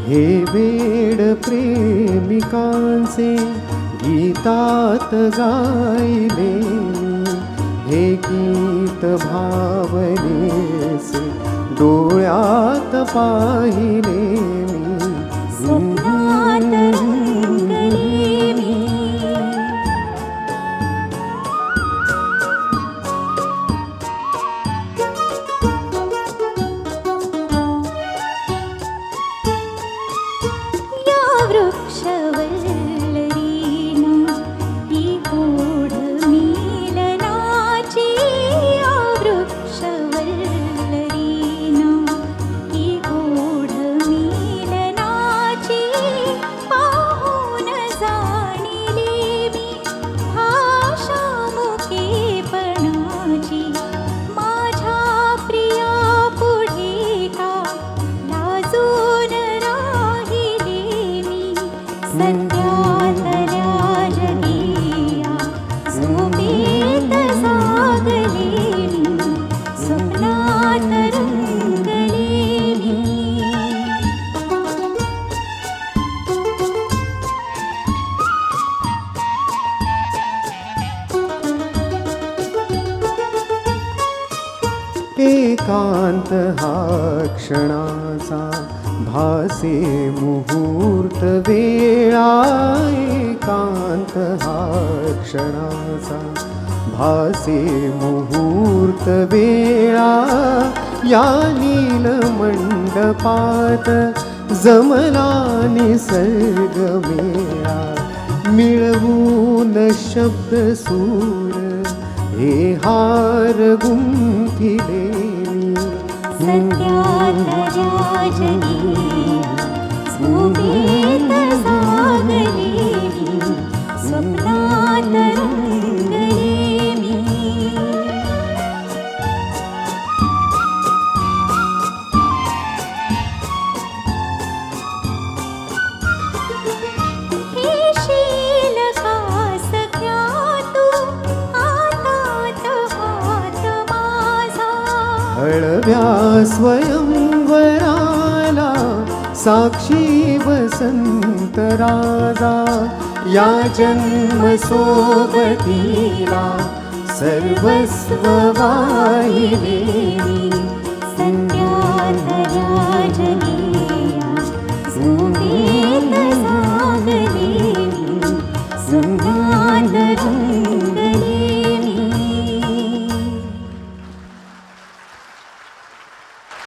हे वेड प्रेमिकांचे गीतात गायले मी, हे गीत भावनेचे डोळ्यात पाहिले मी, स्वप्नात रंगले मी. या वृक्षवल्लरीनं ही गोड मिलनाची, या वृक्षवल्लरीनं ही गोड मिलनाची, पाहून जाणिले मी भाषा मुकेपणाची. माझ्या प्रिया पुढे का लाजून राहिले मी, सध्यातल्या जगिया झोपेत जागले मी, स्वप्नात रंगले मी. एकांत हा क्षणाचा भासे मुहूर्त वेळा, एकांत हा क्षणाचा भासे मुहूर्त वेळा. या नील मंडपात जमला निसर्ग मेळा, मिळवून शब्द सूर हे हार गुंफिले मी. सध्यातल्या जगिया झोपेत जागले मी, स्वप्नात रंगले मी. हे शील का सख्या तू हातात हात माझा, हळव्या स्वयंवराला साक्षी वसंत राजा. या जन्म सोबतीला सर्वस्व वाहिले मी, सध्यातल्या जगिया झोपेत जागले मी, स्वप्नात रंगले